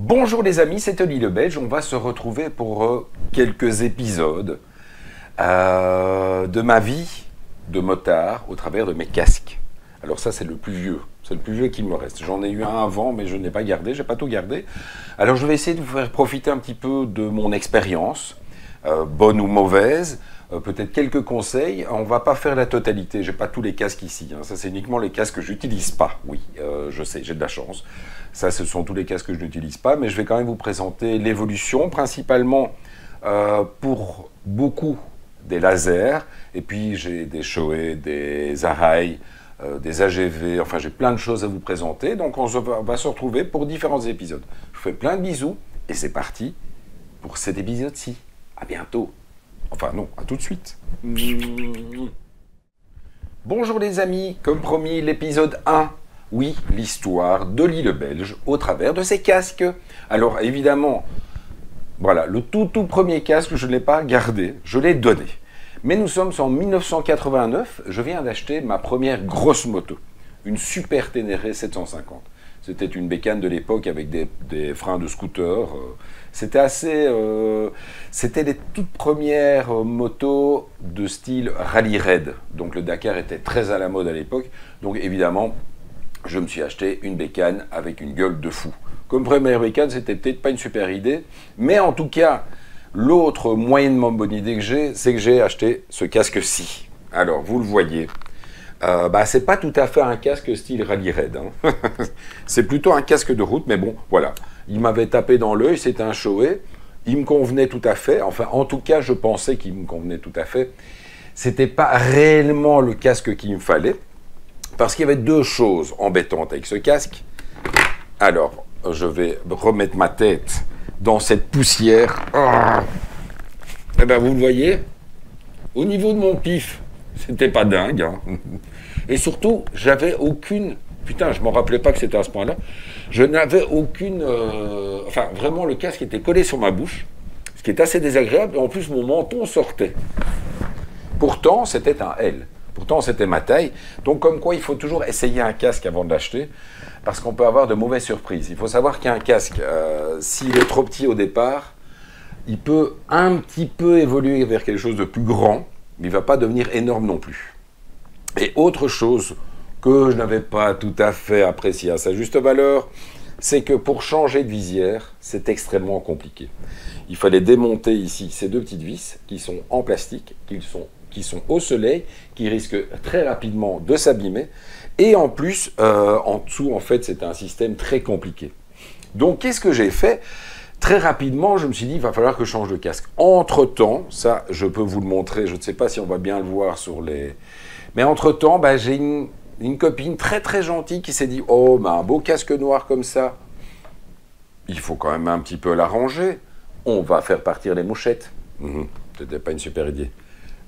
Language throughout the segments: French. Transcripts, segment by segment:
Bonjour les amis, c'est Oli le Belge. On va se retrouver pour quelques épisodes de ma vie de motard au travers de mes casques. Alors ça, c'est le plus vieux. C'est le plus vieux qui me reste. J'en ai eu un avant, mais je n'ai pas gardé. J'ai pas tout gardé. Alors je vais essayer de vous faire profiter un petit peu de mon expérience, bonne ou mauvaise. Peut-être quelques conseils. On va pas faire la totalité. J'ai pas tous les casques ici. Ça, c'est uniquement les casques que j'utilise pas. Oui, je sais, j'ai de la chance. Ça, ce sont tous les casques que je n'utilise pas. Mais je vais quand même vous présenter l'évolution, principalement pour beaucoup des lasers. Et puis, j'ai des Shoei, des Arai, des AGV. Enfin, j'ai plein de choses à vous présenter. Donc, on va se retrouver pour différents épisodes. Je vous fais plein de bisous. Et c'est parti pour cet épisode-ci. À bientôt. Enfin non, à tout de suite. Bonjour les amis, comme promis, l'épisode 1. Oui, l'histoire d'Oli le Belge au travers de ses casques. Alors évidemment, voilà, le tout premier casque, je ne l'ai pas gardé, je l'ai donné. Mais nous sommes en 1989, je viens d'acheter ma première grosse moto, une Super Ténéré 750. C'était une bécane de l'époque avec des freins de scooter. C'était c'était les toutes premières motos de style rallye raid. Donc le Dakar était très à la mode à l'époque. Donc évidemment, je me suis acheté une bécane avec une gueule de fou. Comme première bécane, c'était peut-être pas une super idée. Mais en tout cas, l'autre moyennement bonne idée que j'ai, c'est que j'ai acheté ce casque-ci. Alors, vous le voyez. C'est pas tout à fait un casque style rallye raid. Hein. C'est plutôt un casque de route, mais bon, voilà. Il m'avait tapé dans l'œil, c'était un Shoei. Il me convenait tout à fait. Enfin, en tout cas, je pensais qu'il me convenait tout à fait. C'était pas réellement le casque qu'il me fallait, parce qu'il y avait deux choses embêtantes avec ce casque. Alors, je vais remettre ma tête dans cette poussière. Oh. Eh bien, vous le voyez, au niveau de mon pif, c'était pas dingue. Hein. Et surtout, j'avais aucune... Putain, je ne me rappelais pas que c'était à ce point-là. Je n'avais aucune... Enfin, vraiment, le casque était collé sur ma bouche, ce qui est assez désagréable. Et en plus, mon menton sortait. Pourtant, c'était un L. Pourtant, c'était ma taille. Donc, comme quoi, il faut toujours essayer un casque avant de l'acheter, parce qu'on peut avoir de mauvaises surprises. Il faut savoir qu'un casque, s'il est trop petit au départ, il peut un petit peu évoluer vers quelque chose de plus grand, mais il ne va pas devenir énorme non plus. Et autre chose que je n'avais pas tout à fait apprécié à sa juste valeur, c'est que pour changer de visière, c'est extrêmement compliqué. Il fallait démonter ici ces deux petites vis qui sont en plastique, qui sont au soleil, qui risquent très rapidement de s'abîmer. Et en plus, en dessous, en fait, c'est un système très compliqué. Donc, qu'est-ce que j'ai fait ? Très rapidement, je me suis dit, il va falloir que je change de casque. Entre-temps, ça, je peux vous le montrer, je ne sais pas si on va bien le voir sur les... Mais entre-temps, j'ai une copine très très gentille qui s'est dit, oh, un beau casque noir comme ça, il faut quand même un petit peu l'arranger. On va faire partir les mouchettes. C'était pas une super idée.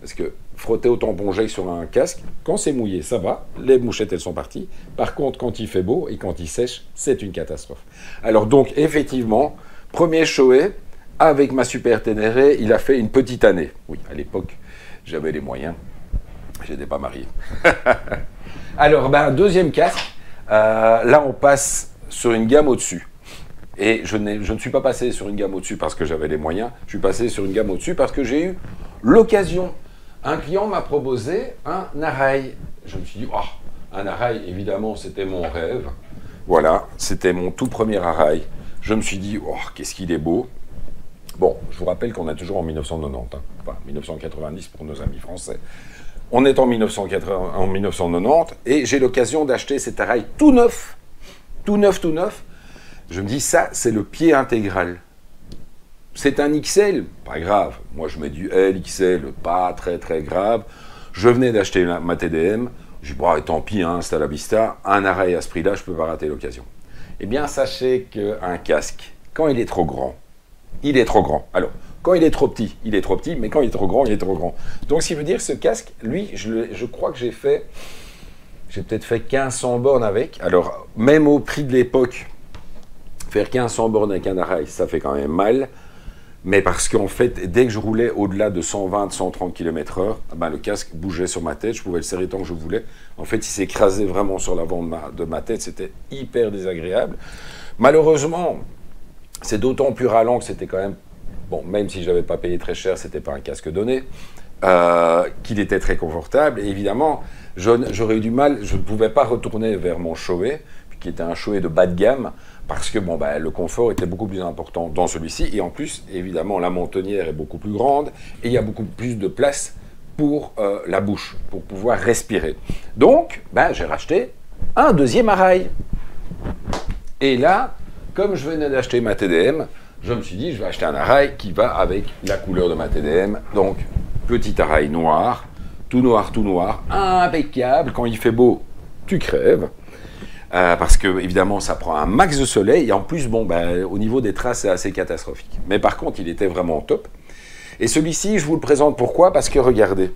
Parce que frotter au tampon jet sur un casque, quand c'est mouillé, ça va, les mouchettes, elles sont parties. Par contre, quand il fait beau et quand il sèche, c'est une catastrophe. Alors donc, effectivement, premier Shoei, avec ma Super Ténéré, il a fait une petite année. Oui, à l'époque, j'avais les moyens. Je n'étais pas marié. Alors, deuxième casque, là, on passe sur une gamme au-dessus. Et je ne suis pas passé sur une gamme au-dessus parce que j'avais les moyens, je suis passé sur une gamme au-dessus parce que j'ai eu l'occasion. Un client m'a proposé un Arai. Je me suis dit, oh, un Arai, évidemment, c'était mon rêve. Voilà, c'était mon tout premier Arai. Je me suis dit, oh, qu'est-ce qu'il est beau. Bon, je vous rappelle qu'on est toujours en 1990, hein. Enfin 1990 pour nos amis français. On est en 1990 et j'ai l'occasion d'acheter cet Arai tout neuf. Tout neuf, tout neuf. Je me dis, ça, c'est le pied intégral. C'est un XL, pas grave. Moi, je mets du L, XL, pas très, très grave. Je venais d'acheter ma TDM. Je dis, tant pis, hein, c'est à la vista. Un Arai à ce prix-là, je ne peux pas rater l'occasion. Eh bien, sachez qu'un casque, quand il est trop grand, il est trop grand. Alors, quand il est trop petit, il est trop petit, mais quand il est trop grand, il est trop grand. Donc, ce qui veut dire, ce casque, lui, je crois que j'ai peut-être fait 1500 bornes avec. Alors, même au prix de l'époque, faire 1500 bornes avec un Arai, ça fait quand même mal. Mais parce qu'en fait, dès que je roulais au-delà de 120-130 km/h, le casque bougeait sur ma tête, je pouvais le serrer tant que je voulais. En fait, il s'écrasait vraiment sur l'avant de ma tête, c'était hyper désagréable. Malheureusement, C'est d'autant plus ralent que c'était quand même, bon, même si je n'avais pas payé très cher, c'était pas un casque donné, qu'il était très confortable. Et évidemment, j'aurais eu du mal, je ne pouvais pas retourner vers mon Shoei, qui était un Shoei de bas de gamme, parce que bon, bah, le confort était beaucoup plus important dans celui-ci. Et en plus, évidemment, la mentonnière est beaucoup plus grande et il y a beaucoup plus de place pour la bouche, pour pouvoir respirer. Donc, bah, j'ai racheté un deuxième Arai. Et là, comme je venais d'acheter ma TDM, je me suis dit, je vais acheter un Arai qui va avec la couleur de ma TDM. Donc, petit Arai noir, tout noir, impeccable. Quand il fait beau, tu crèves. Parce que, évidemment, ça prend un max de soleil. Et en plus, bon, ben, au niveau des traces, c'est assez catastrophique. Mais par contre, il était vraiment top. Et celui-ci, je vous le présente pourquoi? Parce que, regardez.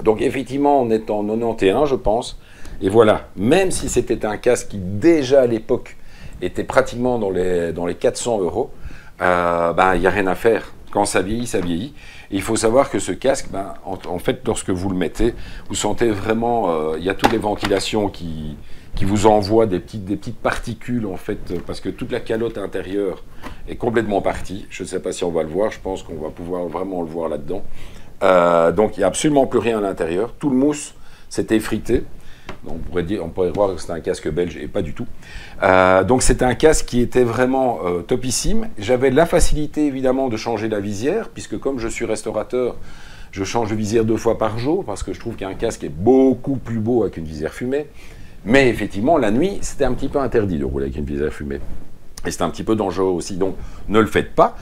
Donc, effectivement, on est en 91, je pense. Et voilà, même si c'était un casque qui, déjà à l'époque, était pratiquement dans les 400 €, ben, il n'y a rien à faire. Quand ça vieillit, ça vieillit. Et il faut savoir que ce casque, ben, en fait, lorsque vous le mettez, vous sentez vraiment... il y a toutes les ventilations qui vous envoient des petites particules, en fait, parce que toute la calotte intérieure est complètement partie. Je ne sais pas si on va le voir, je pense qu'on va pouvoir vraiment le voir là-dedans. Donc, il n'y a absolument plus rien à l'intérieur. Tout le mousse s'est effrité. On pourrait croire que c'était un casque belge, et pas du tout. Donc c'était un casque qui était vraiment topissime. J'avais la facilité évidemment de changer la visière, puisque comme je suis restaurateur, je change de visière 2 fois par jour, parce que je trouve qu'un casque est beaucoup plus beau avec une visière fumée. Mais effectivement, la nuit, c'était un petit peu interdit de rouler avec une visière fumée. Et c'était un petit peu dangereux aussi, donc ne le faites pas.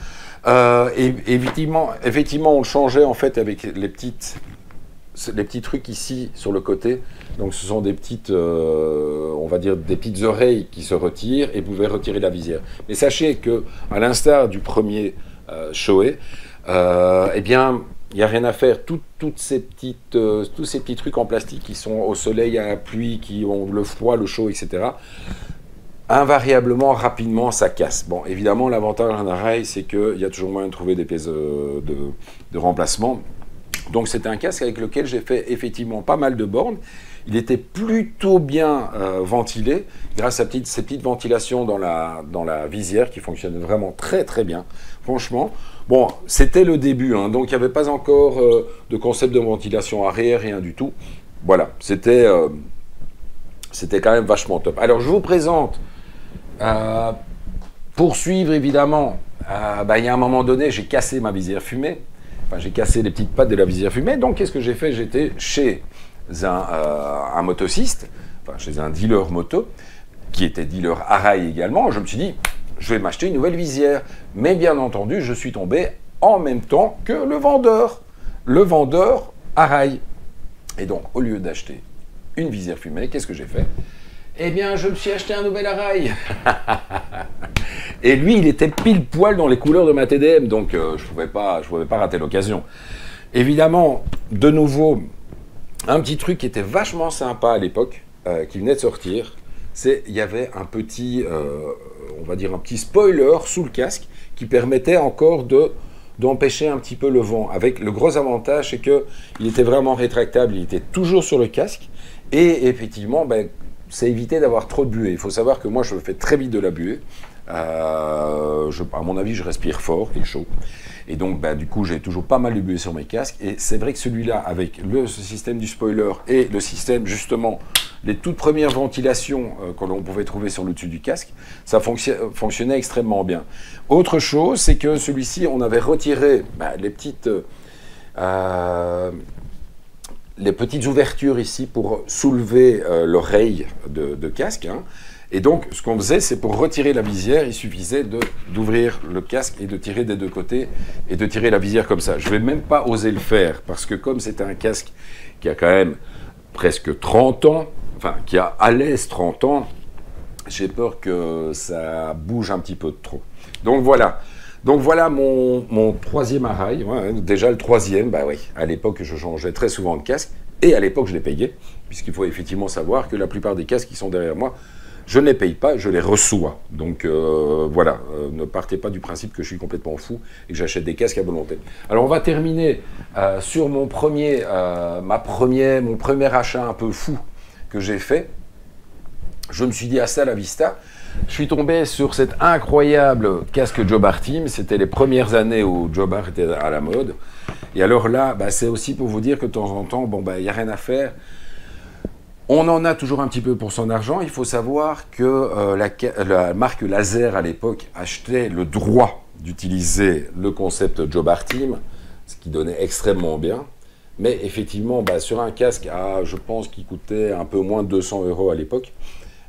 Et effectivement, on le changeait en fait avec les petits trucs ici sur le côté. Donc ce sont des petites, on va dire des petites oreilles qui se retirent et vous pouvez retirer la visière. Mais sachez que, à l'instar du premier Shoei, eh bien, il n'y a rien à faire. Tous ces petits trucs en plastique qui sont au soleil, à la pluie, qui ont le froid, le chaud, etc. Invariablement, rapidement, ça casse. Bon, évidemment, l'avantage d'un Arai, c'est qu'il y a toujours moyen de trouver des pièces de remplacement. Donc c'est un casque avec lequel j'ai fait effectivement pas mal de bornes. Il était plutôt bien ventilé, grâce à ces petites ventilations dans la visière qui fonctionnaient vraiment très très bien, franchement. Bon, c'était le début, hein, donc il n'y avait pas encore de concept de ventilation arrière, rien du tout. Voilà, c'était quand même vachement top. Alors je vous présente, pour suivre évidemment, il y a un moment donné, j'ai cassé ma visière fumée. Enfin, j'ai cassé les petites pattes de la visière fumée. Donc, qu'est-ce que j'ai fait? J'étais chez un motociste, enfin, chez un dealer moto, qui était dealer Arai également. Je me suis dit, je vais m'acheter une nouvelle visière. Mais bien entendu, je suis tombé en même temps que le vendeur Arai. Et donc, au lieu d'acheter une visière fumée, qu'est-ce que j'ai fait? Eh bien, je me suis acheté un nouvel Arai. Et lui, il était pile poil dans les couleurs de ma TDM, donc je ne pouvais pas rater l'occasion. Évidemment, de nouveau, un petit truc qui était vachement sympa à l'époque, qui venait de sortir, c'est qu'il y avait un petit, on va dire un petit spoiler sous le casque qui permettait encore d'empêcher un petit peu le vent. Avec le gros avantage, c'est qu'il était vraiment rétractable, il était toujours sur le casque, et effectivement, ben, ça évitait d'avoir trop de buée. Il faut savoir que moi, je fais très vite de la buée. À mon avis, je respire fort et chaud. Et donc, bah, du coup, j'ai toujours pas mal de buée sur mes casques. Et c'est vrai que celui-là, avec ce système du spoiler et le système, justement, les toutes premières ventilations que l'on pouvait trouver sur le dessus du casque, ça fonctionnait extrêmement bien. Autre chose, c'est que celui-ci, on avait retiré les petites ouvertures ici pour soulever l'oreille de casque. Hein. Et donc, ce qu'on faisait, c'est pour retirer la visière, il suffisait d'ouvrir le casque et de tirer des deux côtés et de tirer la visière comme ça. Je ne vais même pas oser le faire parce que comme c'est un casque qui a quand même presque 30 ans, enfin qui a à l'aise 30 ans, j'ai peur que ça bouge un petit peu de trop. Donc voilà. Donc voilà mon troisième Arai, ouais, déjà le troisième, bah oui, à l'époque je changeais très souvent de casque, et à l'époque je les payais, puisqu'il faut effectivement savoir que la plupart des casques qui sont derrière moi, je ne les paye pas, je les reçois. Donc voilà, ne partez pas du principe que je suis complètement fou et que j'achète des casques à volonté. Alors on va terminer sur mon premier achat un peu fou que j'ai fait. Je me suis dit hasta la vista. je suis tombé sur cet incroyable casque Jobard Team. C'était les premières années où Jobard était à la mode. Et alors là, bah, c'est aussi pour vous dire que de temps en temps, bon, bah, y a rien à faire. On en a toujours un petit peu pour son argent. Il faut savoir que la marque Laser, à l'époque, achetait le droit d'utiliser le concept Jobard Team, ce qui donnait extrêmement bien. Mais effectivement, bah, sur un casque, je pense qu'il coûtait un peu moins de 200 € à l'époque,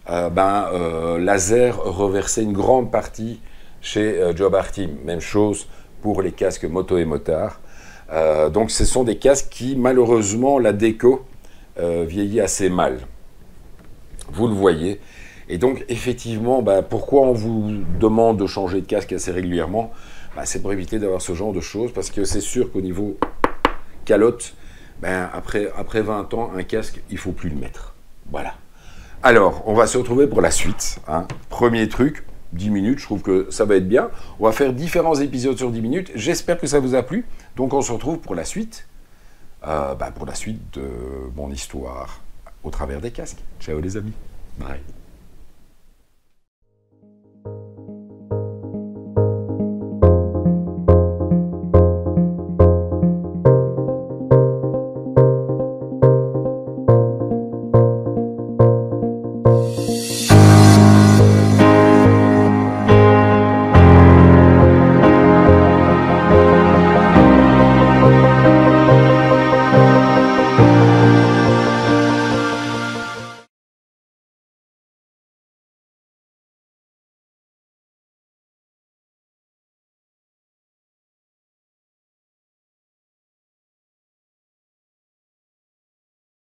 Laser reversait une grande partie chez Jobard Team. Même chose pour les casques moto et motard. Donc ce sont des casques qui, malheureusement, la déco vieillit assez mal. Vous le voyez. Et donc, effectivement, pourquoi on vous demande de changer de casque assez régulièrement? C'est pour éviter d'avoir ce genre de choses, parce que c'est sûr qu'au niveau calotte, après 20 ans, un casque, il ne faut plus le mettre. Voilà. Alors, on va se retrouver pour la suite. Hein. Premier truc, 10 minutes, je trouve que ça va être bien. On va faire différents épisodes sur 10 minutes. J'espère que ça vous a plu. Donc, on se retrouve pour la suite. Pour la suite de mon histoire au travers des casques. Ciao les amis. Bye.